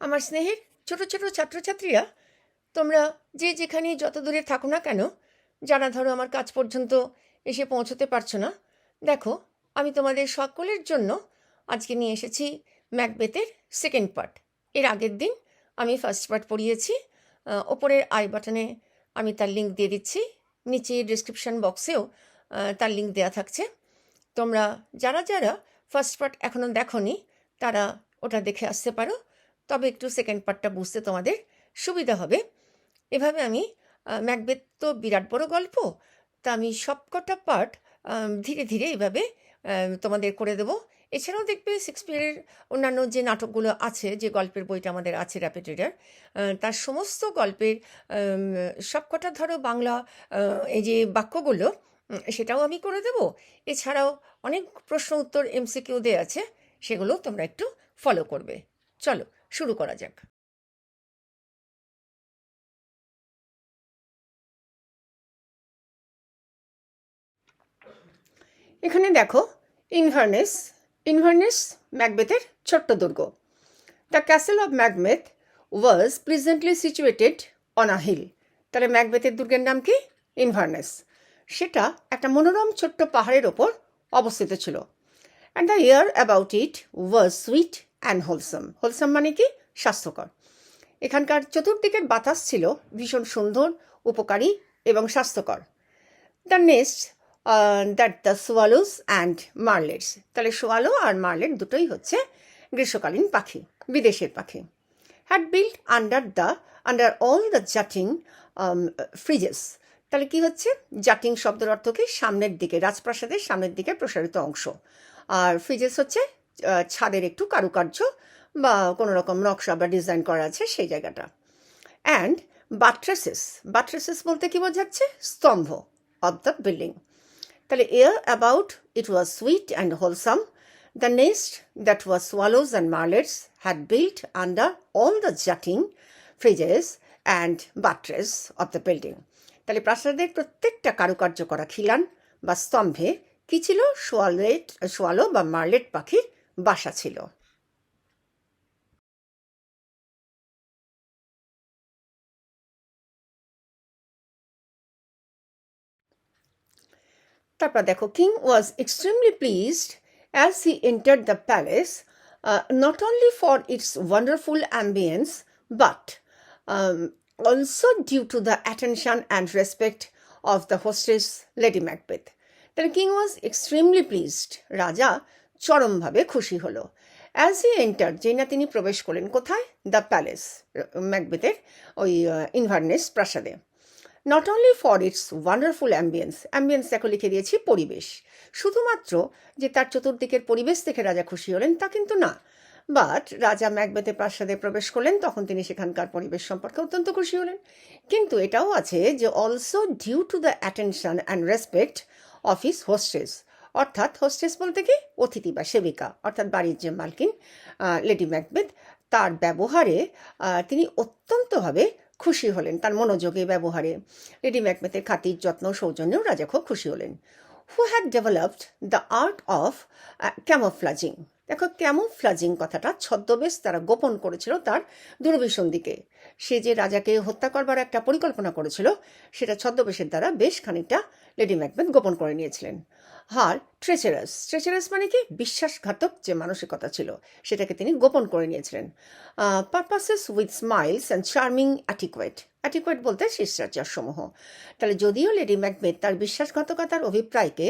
আমার স্নেহের ছোট ছোট ছাত্রছাত্রীরা, তোমরা যে যেখানে যত দূরে থাকো না কেন, যারা ধরো আমার কাজ পর্যন্ত এসে পৌঁছতে পারছো না, দেখো আমি তোমাদের সকলের জন্য আজকে নিয়ে এসেছি ম্যাকবেথের সেকেন্ড পার্ট। এর আগের দিন আমি ফার্স্ট পার্ট পড়িয়েছি। ওপরের আই বাটনে আমি তার লিঙ্ক দিয়ে দিচ্ছি, নিচে ডিসক্রিপশন বক্সেও তার লিঙ্ক দেওয়া থাকছে। তোমরা যারা যারা ফার্স্ট পার্ট এখনও দেখোনি তারা ওটা দেখে আসতে পারো, তবে একটু সেকেন্ড পার্টটা বুঝতে তোমাদের সুবিধা হবে। এভাবে আমি ম্যাকবেথ তো বিরাট বড় গল্প, তা আমি সবকটা পার্ট ধীরে ধীরে এভাবে তোমাদের করে দেবো। এছাড়াও দেখবে শেক্সপিয়ারের অন্যান্য যে নাটকগুলো আছে, যে গল্পের বইটা আমাদের আছে র্যাপিড রিডার, তার সমস্ত গল্পের সবকটা ধরো বাংলা এই যে বাক্যগুলো, সেটাও আমি করে দেবো। এছাড়াও অনেক প্রশ্ন উত্তর এমসিকিউ দেওয়া আছে, সেগুলো তোমরা একটু ফলো করবে। চলো শুরু করা যাক। এখানে দেখো ইনভারনেস। ইনভারনেস ম্যাকবেথের ছোট্ট দুর্গ। The castle of Macbeth was presently situated on a hill. তাহলে ম্যাকবেথের দুর্গের নাম কি? ইনভারনেস। সেটা একটা মনোরম ছোট্ট পাহাড়ের ওপর অবস্থিত ছিল। And the air about it was sweet and wholesome. Wholesome মানে কি? স্বাস্থ্যকর। এখানকার চতুর্দিকের বাতাস ছিল ভীষণ সুন্দর, উপকারী এবং স্বাস্থ্যকর। The nest that the swallows and martlets. তাহলে সোয়ালো আর মার্লেট দুটোই হচ্ছে গ্রীষ্মকালীন পাখি, বিদেশের পাখি। Had built under all the jutting friezes. তাহলে কি হচ্ছে? জাটিং শব্দের অর্থ কি? সামনের দিকে, রাজপ্রাসাদের সামনের দিকে প্রসারিত অংশ। আর ফ্রিজেস হচ্ছে ছাদের একটু কারুকার্য বা কোনো রকম নকশা বা ডিজাইন করা আছে সেই জায়গাটা। অ্যান্ড বাট্রেসেস। বাট্রেসেস বলতে কি বোঝাচ্ছে? স্তম্ভ of the building. তাহলে air about it was sweet and wholesome. The nest that was swallows and martlets had built under all the jutting fridges and buttress of the building. তাহলে প্রাসাদের প্রত্যেকটা কারুকার্য করা খিলান বা স্তম্ভে কি ছিল? সোয়ালো বা মার্লেট পাখির বাসা ছিল। তারপর দেখো, king was extremely pleased as he entered the palace, not only for its wonderful ambience but also due to the attention and respect of the hostess Lady Macbeth. তাহলে কিং ওয়াজ এক্সট্রিমলি প্লিজড, রাজা চরমভাবে খুশি হলো। As he enter, যেই না তিনি প্রবেশ করলেন কোথায়? দ্য প্যালেস, ম্যাকবেথের ওই ইনভারনেস প্রাসাদে। Not only for its wonderful ambience. Ambience দেখো লিখে দিয়েছি পরিবেশ। শুধুমাত্র যে তার চতুর্দিকের পরিবেশ দেখে রাজা খুশি হলেন তা কিন্তু না, বাট রাজা ম্যাকবেথের প্রাসাদে প্রবেশ করলেন, তখন তিনি সেখানকার পরিবেশ সম্পর্কে অত্যন্ত খুশি হলেন। কিন্তু এটাও আছে যে also due to the attention and respect of his hostess. অর্থাৎ হোস্টেস বলতে কি? অতিথি বা সেবিকা, অর্থাৎ বাড়ির যে মালকিন লেডি ম্যাকবেথ, তার ব্যবহারে তিনি অত্যন্তভাবে খুশি হলেন, তার মনোযোগী ব্যবহারে। লেডি ম্যাকবেথের খাতির যত্ন সৌজন্যেও রাজা খুব খুশি হলেন। Who had developed the art of camouflaging. দেখো, ক্যামোফ্লাজিং কথাটা ছদ্মবেশ তারা গোপন করেছিল তার দূরভিসন্ধিকে। সে যে রাজাকে হত্যা করবার একটা পরিকল্পনা করেছিল, সেটা ছদ্মবেশের দ্বারা বেশ খানিকটা লেডি ম্যাকবেথ গোপন করে নিয়েছিলেন। আর ট্রেচারাস। ট্রেচারাস মানে কি? বিশ্বাসঘাতক যে মানসিকতা ছিল, সেটাকে তিনি গোপন করে নিয়েছিলেন। Purposes with smiles and charming অ্যাটিকুয়েট। অ্যাটিকুয়েট বলতে শিষ্টাচার সমূহ। তাহলে যদিও লেডি ম্যাকবেথ তার বিশ্বাসঘাতকতার অভিপ্রায়কে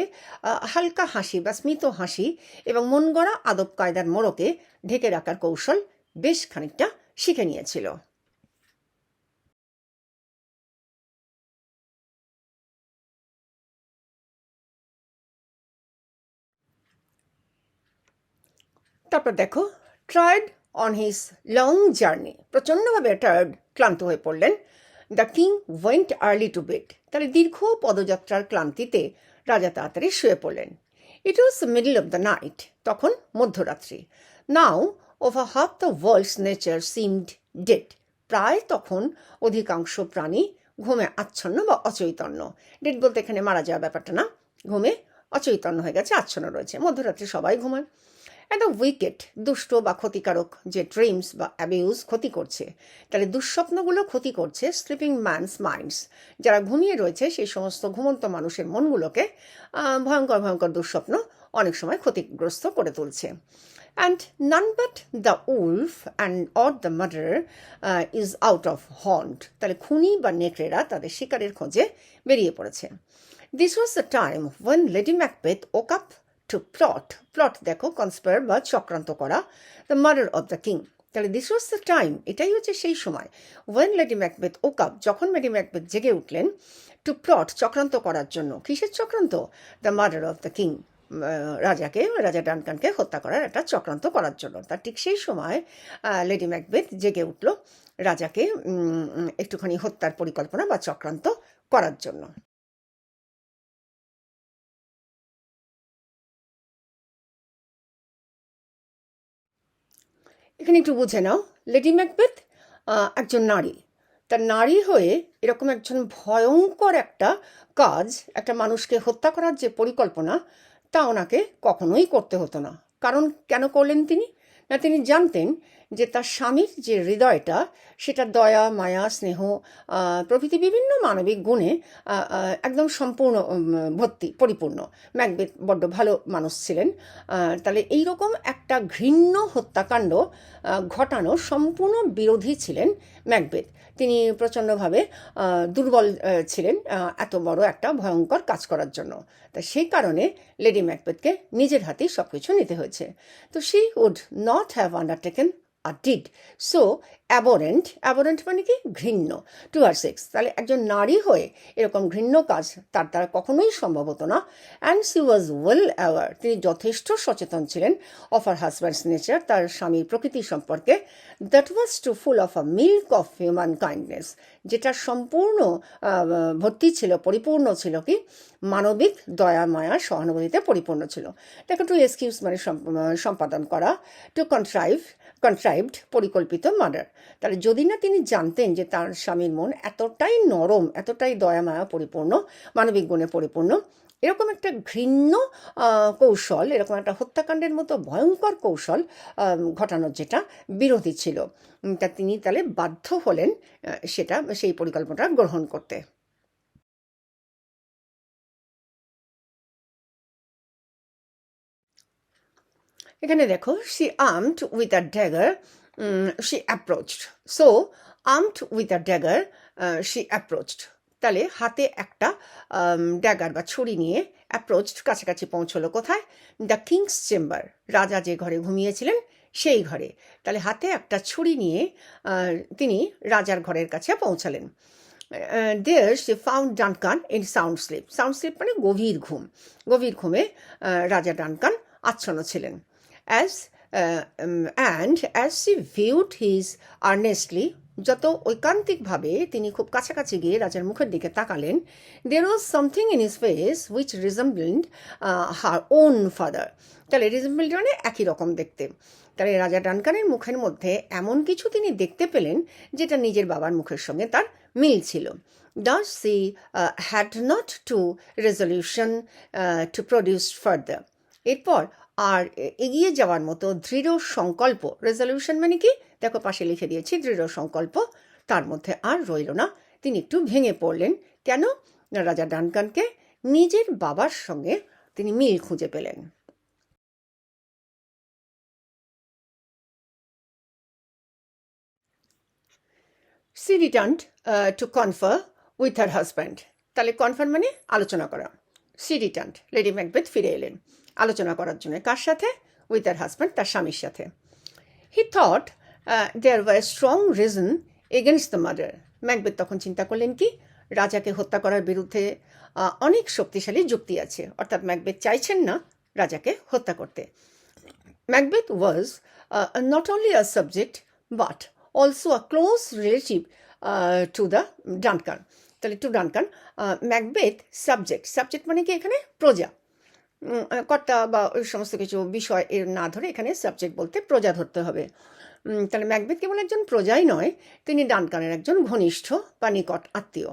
হালকা হাসি বা স্মিত হাসি এবং মন গড়া আদব কায়দার মোড়কে ঢেকে রাখার কৌশল বেশ খানিকটা শিখে নিয়েছিল। তারপর দেখো, tired on his long journey. প্রচণ্ডভাবে টায়ার্ড, ক্লান্ত হয়ে পড়লেন। The king went early to bed. তাহলে দীর্ঘ পদযাত্রার ক্লান্তিতে রাজা তাড়াতাড়ি শুয়ে পড়লেন। It was middle of the night. তখন মধ্যরাত্রি। Now over half the world's nature seemed dead. প্রায় তখন অধিকাংশ প্রাণী ঘুমে আচ্ছন্ন বা অচৈতন্য। ডেড বলতে এখানে মারা যাওয়া ব্যাপারটা না, ঘুমে অচৈতন্য হয়ে গেছে, আচ্ছন্ন রয়েছে। মধ্যরাত্রে সবাই ঘুমায়। অ্যান্ড দ্য উইকেট, দুষ্ট বা ক্ষতিকারক যে ড্রিমস বা অ্যাবিউজ ক্ষতি করছে, তাহলে দুঃস্বপ্নগুলো ক্ষতি করছে স্লিপিং ম্যানস মাইন্ডস, যারা ঘুমিয়ে রয়েছে সেই সমস্ত ঘুমন্ত মানুষের মনগুলোকে ভয়ঙ্কর ভয়ঙ্কর দুঃস্বপ্ন অনেক সময় ক্ষতিগ্রস্ত করে তুলছে। And none but the wolf and or the murderer is out of haunt, তাহলে খুনি বা নেকড়েরা তাদের শিকারের খোঁজে বেরিয়ে পড়েছে। This was the time when Lady Macbeth woke up to plot দেখো conspire বা চক্রান্ত করা, the murder of the king, তাহলে this was the time, এটাই হচ্ছে সেই সময়, when Lady Macbeth woke up, যখন Lady Macbeth জেগে উঠলেন, to plot চক্রান্ত করার জন্য। কিসের চক্রান্ত? the murder of the king, রাজা ডানকানকে হত্যা করার একটা চক্রান্ত করার জন্য। তার ঠিক সেই সময় লেডি ম্যাকবেথ জেগে উঠল রাজাকে একটুখানি হত্যার পরিকল্পনা বা চক্রান্ত করার জন্য। এখানে একটু বুঝে নাও, লেডি ম্যাকবেথ একজন নারী, তার নারী হয়ে এরকম একজন ভয়ঙ্কর একটা কাজ, একটা মানুষকে হত্যা করার যে পরিকল্পনা, তা ওনাকে কখনোই করতে হতো না। কারণ কেন করলেন তিনি? না, তিনি জানতেন যে তার স্বামীর যে হৃদয়টা, সেটা দয়া, মায়া, স্নেহ প্রভৃতি বিভিন্ন মানবিক গুণে একদম সম্পূর্ণ পরিপূর্ণ। ম্যাকবেথ বড্ড ভালো মানুষ ছিলেন। তাহলে এইরকম একটা ঘৃণ্য হত্যাকাণ্ড ঘটানো সম্পূর্ণ বিরোধী ছিলেন ম্যাকবেথ। তিনি প্রচণ্ডভাবে দুর্বল ছিলেন এত বড় একটা ভয়ঙ্কর কাজ করার জন্য। তা সেই কারণে লেডি ম্যাকবেথকে নিজের হাতেই সব কিছু নিতে হয়েছে। তো she would not have undertaken a deed so abhorrent মানে কি? ঘৃণ্য, টু আর সেক্স। তাহলে একজন নারী হয়ে এরকম ঘৃণ্য কাজ তার দ্বারা কখনোই সম্ভব হতো না। And she was well aware, তিনি যথেষ্ট সচেতন ছিলেন অফ আর হাজব্যান্ডস নেচার, তার স্বামীর প্রকৃতি সম্পর্কে। That was too full of a milk of human kindness, যেটা সম্পূর্ণ ভর্তি ছিল, পরিপূর্ণ ছিল কি? মানবিক দয়া, মায়া, সহানুভূতিতে পরিপূর্ণ ছিল। দেখো, টু এক্সকিউজ মানে সম্পাদন করা, টু কন্ট্রাইভড পরিকল্পিত মার্ডার। তাহলে যদি না তিনি জানতেন যে তার স্বামীর মন এতটাই নরম, এতটাই দয়া মায়া পরিপূর্ণ, মানবিক গুণে পরিপূর্ণ, এরকম একটা ঘৃণ্য কৌশল, এরকম একটা হত্যাকাণ্ডের মতো ভয়ঙ্কর কৌশল ঘটানোর যেটা বিরোধী ছিল, তা তিনি তাহলে বাধ্য হলেন সেই পরিকল্পনাটা গ্রহণ করতে। এখানে দেখো, she armed with a dagger she approached, so armed with a dagger she approached, তাহলে হাতে একটা ড্যাগার বা ছুরি নিয়ে অ্যাপ্রোচড কাছাকাছি পৌঁছলো। কোথায়? দ্য কিংস চেম্বার, রাজা যে ঘরে ঘুমিয়েছিলেন সেই ঘরে। তাহলে হাতে একটা ছুরি নিয়ে তিনি রাজার ঘরের কাছে পৌঁছালেন। there she found Duncan in sound sleep মানে গভীর ঘুম। গভীর ঘুমে রাজা ডানকান আচ্ছন্ন ছিলেন। and as she viewed his earnestly, যত ঐকান্তিকভাবে তিনি খুব কাছাকাছি গিয়ে রাজার মুখের দিকে তাকালেন, there was something in his face which resembled her own father, তাহলে resembled মানে একই রকম দেখতে। তাহলে রাজা ডানকানের মুখের মধ্যে এমন কিছু তিনি দেখতে পেলেন যেটা নিজের বাবার মুখের সঙ্গে তার মিল ছিল। Thus she had not to resolution to produce further, এরপর আর এগিয়ে যাওয়ার মতো দৃঢ় সংকল্প, রেজলিউশন মানে কি? দেখো পাশে লিখে দিয়েছি, দৃঢ় সংকল্প তার মধ্যে আর রইল না। তিনি একটু ভেঙে পড়লেন। কেন? রাজা ডানকানকে নিজের বাবার সঙ্গে তিনি মিল খুঁজে পেলেন। She returned to confer with her husband, তাহলে কনফার মানে আলোচনা করা। She returned, লেডি ম্যাকবেথ ফিরে এলেন আলোচনা করার জন্য। কার সাথে? উইথ হার হাজব্যান্ড, তার স্বামীর সাথে। He thought there were strong reason against the murder, Macbeth তখন চিন্তা করলেন কি? রাজাকে হত্যা করার বিরুদ্ধে অনেক শক্তিশালী যুক্তি আছে, অর্থাৎ ম্যাকবেথ চাইছেন না রাজাকে হত্যা করতে। Macbeth was not only a subject but also a close relative to the Duncan, তাহলে টু ডানকান। ম্যাকবেথ সাবজেক্ট মানে কি? এখানে প্রজা, কর্তা বা ওই সমস্ত কিছু বিষয় এর না ধরে এখানে সাবজেক্ট বলতে প্রজা ধরতে হবে। তাহলে ম্যাকবেথ কেবল একজন প্রজাই নয়, তিনি ডানকানের একজন ঘনিষ্ঠ বা নিকট আত্মীয়।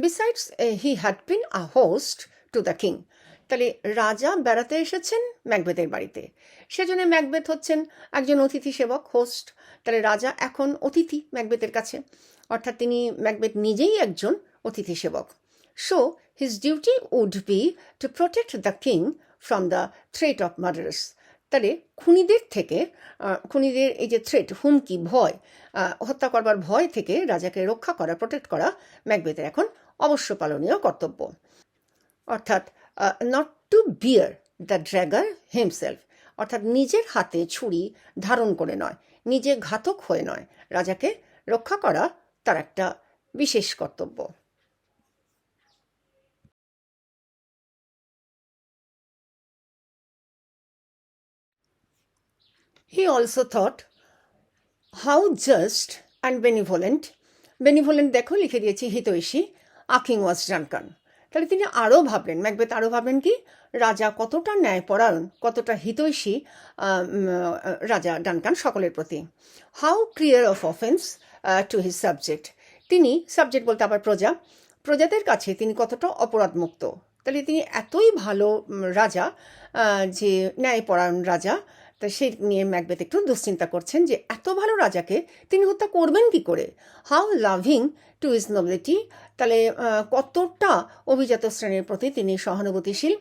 Besides he had been a host to the king, তাহলে রাজা বেড়াতে এসেছেন ম্যাকবেথের বাড়িতে, সেজন্য ম্যাকবেথ হচ্ছেন একজন অতিথি সেবক, হোস্ট। তাহলে রাজা এখন অতিথি ম্যাকবেথের কাছে, অর্থাৎ তিনি ম্যাকবেথ নিজেই একজন অতিথি সেবক। So his duty would be to protect the king from the threat of murders. তাহলে খুনিদের থেকে, খুনিদের এই যে থ্রেট, হুমকি, ভয়, হত্যা করবার ভয় থেকে রাজাকে রক্ষা করা, প্রোটেক্ট করা ম্যাকবেথের এখন অবশ্য পালনীয় কর্তব্য। অর্থাৎ not to bear the dagger himself, অর্থাৎ নিজের হাতে ছুরি ধারণ করে নয়, নিজে ঘাতক হয়ে নয়, রাজাকে রক্ষা করা তার একটা বিশেষ কর্তব্য। He also thought how just and benevolent, benevolent দেখো লিখে দিয়েছি হিতৈষী, a king was Duncan। তাহলে তিনি আরও ভাবলেন, ম্যাকবেথ আরও ভাবলেন কি, রাজা কতটা ন্যায়পরায়ণ, কতটা হিতৈষী রাজা ডানকান সকলের প্রতি। How clear of offence to his subject, তিনি সাবজেক্ট বলতে আবার প্রজা, প্রজাদের কাছে তিনি কতটা অপরাধমুক্ত। তাহলে তিনি এতই ভালো রাজা, যে ন্যায়পরায়ণ রাজা, তা সেই নিয়ে ম্যাকবেথ একটু দুশ্চিন্তা করছেন যে এত ভালো রাজাকে তিনি হত্যা করবেন কি করে। How loving to is nobility, তাহলে কতটা অভিজাত শ্রেণীর প্রতি তিনি সহানুভূতিশীল।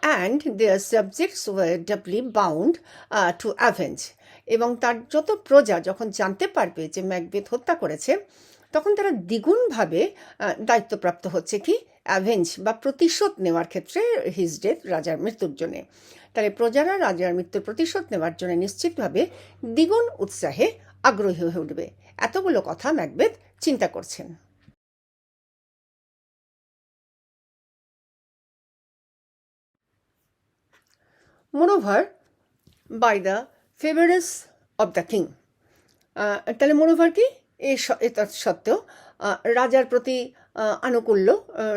And their subjects were doubly bound to avenge, এবং তার যত প্রজা যখন জানতে পারবে যে ম্যাকবেথ হত্যা করেছে, তখন তারা দ্বিগুণভাবে দায়িত্বপ্রাপ্ত হচ্ছে কি, অ্যাভেঞ্জ বা প্রতিশোধ নেওয়ার ক্ষেত্রে হিজ ডেথ, রাজার মৃত্যুর জন্যে। তাহলে প্রজারা রাজার মৃত্যুর প্রতিশোধ নেওয়ার জন্য নিশ্চিতভাবে দ্বিগুণ উৎসাহে আগ্রহী হয়ে উঠবে। এতগুলো কথা ম্যাকবেথ চিন্তা করছেন। Moreover by the favours of the king, তাহলে মোরওভার কি, এটা সত্ত্বেও রাজার প্রতি আনুকূল্য,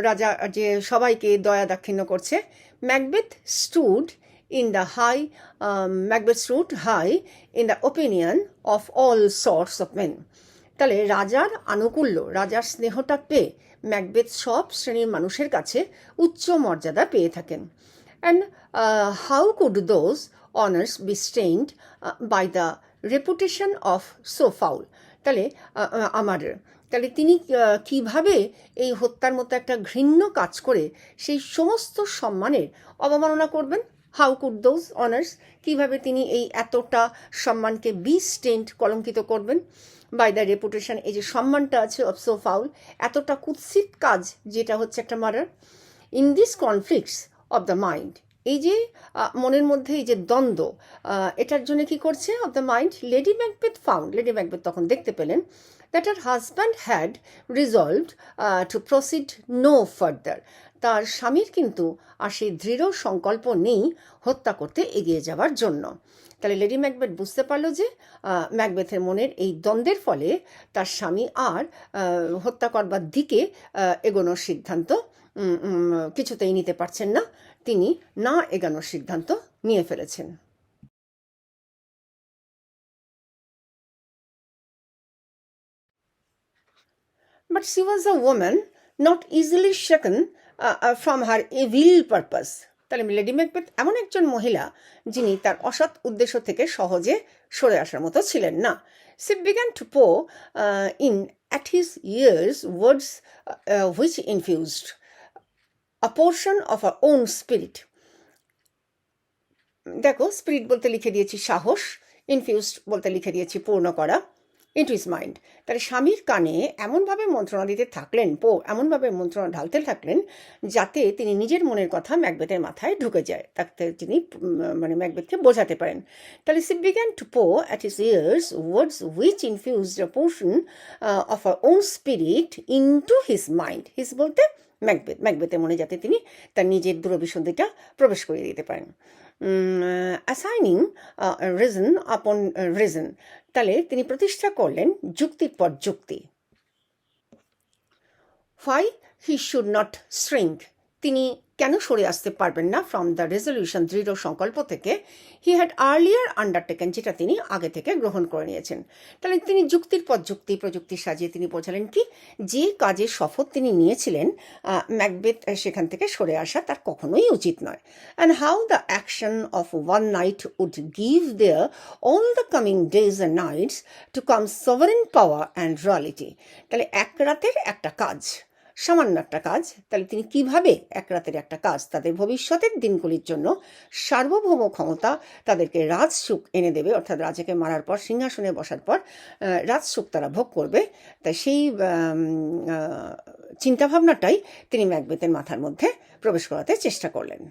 রাজা যে সবাইকে দয়া দাক্ষিণ্য করছে, Macbeth stood in the high, Macbeth stood high in the opinion of all sorts of men। তাহলে রাজার আনুকূল্য, রাজার স্নেহটা পেয়ে ম্যাকবেথ সব শ্রেণীর মানুষের কাছে উচ্চ মর্যাদা পেয়ে থাকেন। And how could those honours be stained by the reputation of so foul, তাহলে তাহলে তিনি কিভাবে এই হত্যার মতো একটা ঘৃণ্য কাজ করে সেই সমস্ত সম্মানের অবমাননা করবেন। হাউ কুড দোজ অনার্স, কীভাবে তিনি এই এতটা সম্মানকে বি স্টেইনড, কলঙ্কিত করবেন। বাই দ্য রেপুটেশন, এই যে সম্মানটা আছে, অফ সো ফাউল, এতটা কুৎসিত কাজ যেটা হচ্ছে একটা murder. In this conflicts of the mind, এই যে মনের মধ্যে এই যে দ্বন্দ্ব, এটার জন্য কি করছে, of the mind, lady Macbeth found, lady Macbeth তখন দেখতে পেলেন that her husband had resolved to proceed no further, তার স্বামীর কিন্তু আর সেই দৃঢ় সংকল্প নেই হত্যা করতে এগিয়ে যাওয়ার জন্য। তাহলে লেডি ম্যাকবেথ বুঝতে পারলো যে ম্যাকবেথের মনের এই দ্বন্দ্বের ফলে তার স্বামী আর হত্যা করবার দিকে এগোনোর সিদ্ধান্ত কিছুতেই নিতে পারছেন না, তিনি না এগোনোর সিদ্ধান্ত নিয়ে ফেলেছেন। But she was a woman not easily shaken from her evil purpose। তাহলে লেডি ম্যাকবেথ এমন একজন মহিলা যিনি তার অসৎ উদ্দেশ্য থেকে সহজে সরে আসার মতো ছিলেন না। She began to pour in at his ears words which infused a portion of her own spirit। দেখো, স্পিরিট বলতে লিখে দিয়েছি সাহস, ইনফিউজড বলতে লিখে দিয়েছি পূর্ণ করা, ইন্টু হিজ মাইন্ড। তাহলে স্বামীর কানে এমনভাবে মন্ত্রণা দিতে থাকলেন, এমনভাবে মন্ত্রণা ঢালতে থাকলেন যাতে তিনি নিজের মনের কথা ম্যাকবেথের মাথায় ঢুকে যায়, তাতে তিনি মানে ম্যাকবেথকে বোঝাতে পারেন। তাহলে she began to pour at his ears words which infused a portion of her own spirit into his mind. His বলতে ম্যাকবেথের মনে যাতে তিনি তার নিজের দুরভিসন্ধিটা প্রবেশ করিয়ে দিতে পারেন। অ্যাসাইনিং রিজন আপন রিজন, তাহলে তিনি প্রতিষ্ঠা করলেন যুক্তির পর যুক্তি। Why he should not shrink তিনি কেন সরে আসতে পারবেন না ফ্রম দ্য রেজলিউশন, দৃঢ় সংকল্প থেকে হি হ্যাড আর্লিয়ার আন্ডারটেকেন, যেটা তিনি আগে থেকে গ্রহণ করে নিয়েছেন। তাহলে তিনি যুক্তির পর যুক্তি প্রযুক্তি সাজিয়ে তিনি বোঝালেন কি, যে কাজের শপথ তিনি নিয়েছিলেন ম্যাকবেথ সেখান থেকে সরে আসা তার কখনোই উচিত নয়। And how the action of one night would give their all the coming days and nights to come sovereign power and reality. তাহলে এক রাতের একটা কাজ, সামান্য একটা কাজ, তাহলে তিনি কিভাবে এক রাতের একটা কাজ তাদের ভবিষ্যতের দিনগুলির জন্য সার্বভৌম ক্ষমতা, তাদেরকে রাজসুখ এনে দেবে, অর্থাৎ রাজাকে মারার পর সিংহাসনে বসার পর রাজসুখ তারা ভোগ করবে। তাই সেই চিন্তাভাবনাটাই তিনি ম্যাকবেথের মাথার মধ্যে প্রবেশ করাতে চেষ্টা করলেন।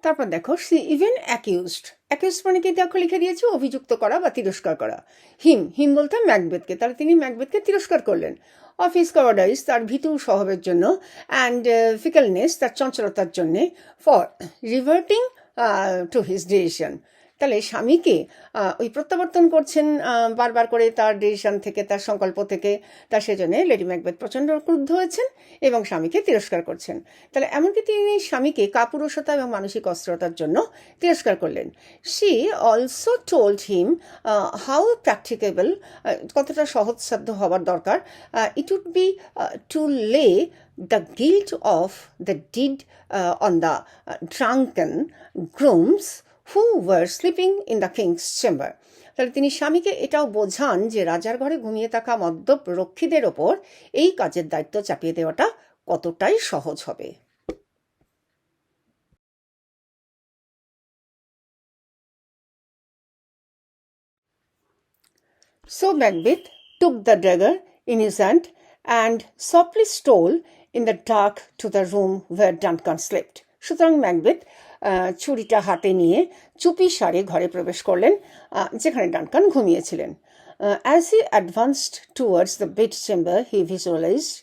তারপর দেখো, সি ইভেন অ্যাকিউজড মানে কি দেখো লিখে দিয়েছে অভিযুক্ত করা বা তিরস্কার করা। হিম বলতে ম্যাকবেথকে, তাহলে তিনি ম্যাকবেথকে তিরস্কার করলেন অফ হিজ কভারডাইজ, তার ভীতু স্বভাবের জন্য, অ্যান্ড ফিকেলনেস, তার চঞ্চলতার জন্যে, ফর রিভার্টিং টু হিজ ডিসিশন। তাহলে স্বামীকে ওই প্রত্যাবর্তন করছেন বারবার করে তার ডিসিশন থেকে, তার সংকল্প থেকে, তার সেজন্য লেডি ম্যাকবেথ প্রচণ্ড ক্রুদ্ধ হয়েছেন এবং স্বামীকে তিরস্কার করছেন। তাহলে এমনকি তিনি স্বামীকে কাপুরুষতা এবং মানসিক অস্থিরতার জন্য তিরস্কার করলেন। She also told him how practicable, কতটা সহজসাধ্য হওয়ার দরকার, it would be to lay the guilt of the deed on the drunken grooms who were sleeping in the king's chamber. তাহলে তিনি স্বামীকে এটাও বোঝান যে রাজার ঘরে ঘুমিয়ে থাকা মদ্যপ রক্ষীদের ওপর এই কাজের দায়িত্ব চাপিয়ে দেওয়াটা কতটাই সহজ হবে। So Macbeth took the dagger in his hand and softly stole in the dark to the room where Duncan slept. সুতরাং ম্যাকবেথ ছুরিটা হাতে নিয়ে চুপি সারে ঘরে প্রবেশ করলেন যেখানে Duncan ঘুমিয়েছিলেন। As he advanced towards the bed chamber, he visualized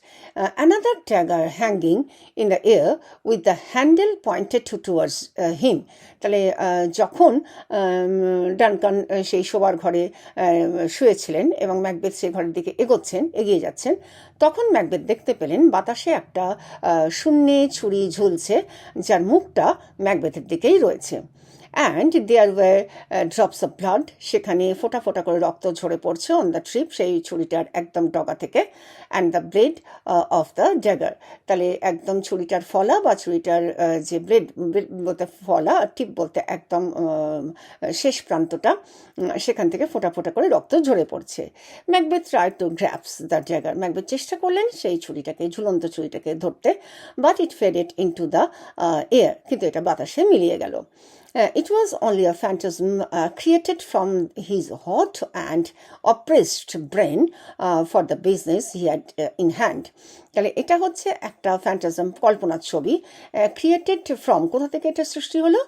another dagger hanging in the air with the handle pointed towards him. তাহলে যখন ডানকান সেই শোবার ঘরে শুয়েছিলেন এবং ম্যাকবেথ সেই ঘরের দিকে এগিয়ে যাচ্ছেন, তখন ম্যাকবেথ দেখতে পেলেন বাতাসে একটা শূন্যে ছুরি ঝুলছে যার মুখটা ম্যাকবেথের দিকেই রয়েছে। And there were drops of blood, সেখানে ফোঁটা ফোঁটা করে রক্ত ঝরে পড়ছে অন দ্য ট্রিপ, সেই ছুরিটার একদম ডগা থেকে। And the blade of the dagger, তাহলে একদম ছুরিটার ফলা বা ছুরিটার যে ব্লেড বলতে ফলা, টিপ বলতে একদম শেষ প্রান্তটা, সেখান থেকে ফোঁটা ফোঁটা করে রক্ত ঝরে পড়ছে। Macbeth try to grasp the dagger, Macbeth চেষ্টা করলেন সেই ছুরিটাকে, ঝুলন্ত ছুরিটাকে ধরতে, but it faded into the air, কিন্তু এটা বাতাসে মিলিয়ে গেল। It was only a phantasm created from his hot and oppressed brain for the business he had in hand. তাহলে এটা হচ্ছে একটা ফ্যান্টাজম, কল্পনার ছবি, ক্রিয়েটেড ফ্রম, কোথা থেকে এটা সৃষ্টি হলো,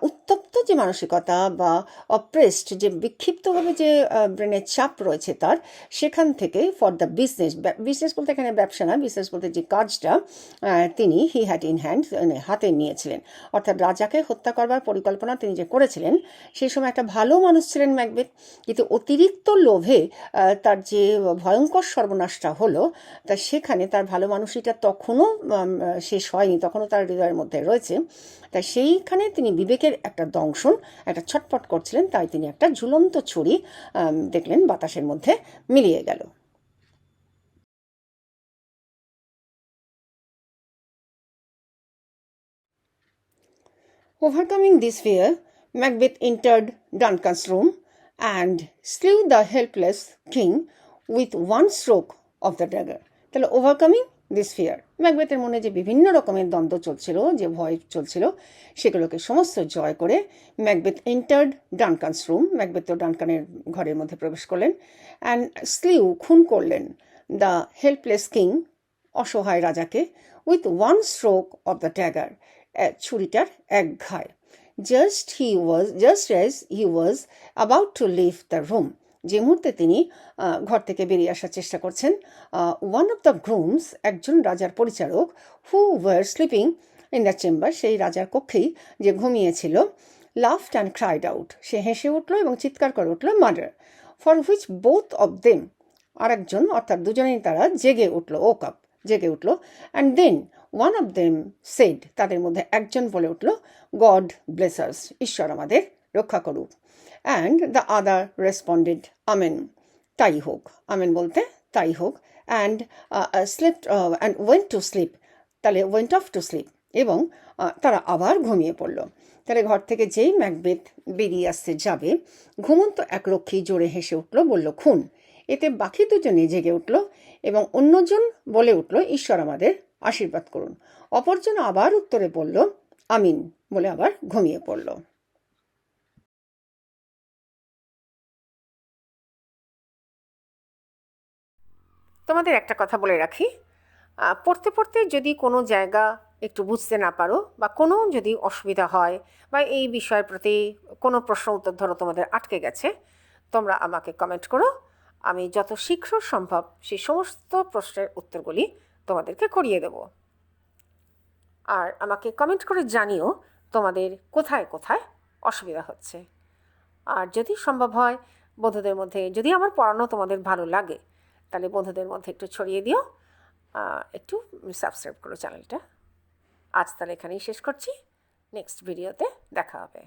উত্তপ্ত যে মানসিকতা বা অপ্রেসড, যে বিক্ষিপ্তভাবে যে ব্রেনের চাপ রয়েছে তার, সেখান থেকে ফর দ্য বিজনেস বলতে এখানে ব্যবসা না, বিজনেস বলতে যে কাজটা তিনি হি হ্যাড ইন হ্যান্ড, হাতে নিয়েছিলেন, অর্থাৎ রাজাকে হত্যা করবার পরিকল্পনা তিনি যে করেছিলেন, সেই সময় একটা ভালো মানুষ ছিলেন ম্যাকবেথ, কিন্তু অতিরিক্ত লোভে তার যে ভয়ঙ্কর সর্বনাশটা হলো, তা সেখানে তার ভালো মানুষটা তখনও শেষ হয়নি, তখনও তার হৃদয়ের মধ্যে রয়েছে। তাই সেইখানে তিনি বিবেকের একটা দংশন, একটা ছটপট করছিলেন, তাই তিনি একটা ঝুলন্ত ছুরি দেখলেন বাতাসের মধ্যে মিলিয়ে গেল। Overcoming this fear, Macbeth entered Duncan's room and slew the helpless king with one stroke of the dagger. তাহলে ওভারকামিং দিস ফিয়ার, ম্যাকবেথের মনে যে বিভিন্ন রকমের দ্বন্দ্ব চলছিল, যে ভয় চলছিল, সেগুলোকে সমস্ত জয় করে Macbeth entered Duncan's room, Macbeth তো ডানকানের ঘরের মধ্যে প্রবেশ করলেন, অ্যান্ড স্লিউ, খুন করলেন, দ্য হেল্পলেস কিং, অসহায় রাজাকে, with one stroke of the dagger, ছুরিটার এক ঘায়। Just as he was about to leave the room, যে মুহূর্তে তিনি ঘর থেকে বেরিয়ে আসার চেষ্টা করছেন, ওয়ান অফ দ্য গ্রুমস, একজন রাজার পরিচারক, who were sleeping in the chamber, সেই রাজার কক্ষেই যে ঘুমিয়েছিল, লাফড অ্যান্ড ক্রাইড আউট, সে হেসে উঠল এবং চিৎকার করে উঠল, murder. For which both of them, আর একজন অর্থাৎ দুজনেই তারা জেগে উঠল, ওক আপ, জেগে উঠল। And then one of them said, তাদের মধ্যে একজন বলে উঠল, গড ব্লেস আস, ঈশ্বর আমাদের রক্ষা করুক। And the other responded, amen, তাই হোক, আমেন বলতে তাই হোক। And slipped and went to sleep, তাহলে ওয়েন্ট অফ টু স্লিপ, এবং তারা আবার ঘুমিয়ে পড়ল। তাহলে ঘর থেকে যেই ম্যাকবেথ বেরিয়ে আসতে যাবে, ঘুমন্ত এক রক্ষী জোরে হেসে উঠল, বলল, খুন। এতে বাকি দুজনে জেগে উঠল এবং অন্যজন বলে উঠল, ঈশ্বর আমাদের আশীর্বাদ করুন। অপরজন আবার উত্তরে বলল, আমিন, বলে আবার ঘুমিয়ে পড়ল। তোমাদের একটা কথা বলে রাখি, পড়তে পড়তে যদি কোনো জায়গা একটু বুঝতে না পারো বা কোনো যদি অসুবিধা হয় বা এই বিষয়ের প্রতি কোনো প্রশ্ন উত্তর ধরো তোমাদের আটকে গেছে, তোমরা আমাকে কমেন্ট করো। আমি যত শীঘ্র সম্ভব সেই সমস্ত প্রশ্নের উত্তরগুলি তোমাদেরকে করিয়ে দেব। আর আমাকে কমেন্ট করে জানিও তোমাদের কোথায় কোথায় অসুবিধা হচ্ছে। আর যদি সম্ভব হয় বন্ধুদের মধ্যে, যদি আমার পড়ানো তোমাদের ভালো লাগে, তাহলে বন্ধুদের মধ্যে একটু ছড়িয়ে দিও, একটু সাবস্ক্রাইব করো চ্যানেলটা। আজ তাহলে এখানেই শেষ করছি, নেক্সট ভিডিওতে দেখা হবে।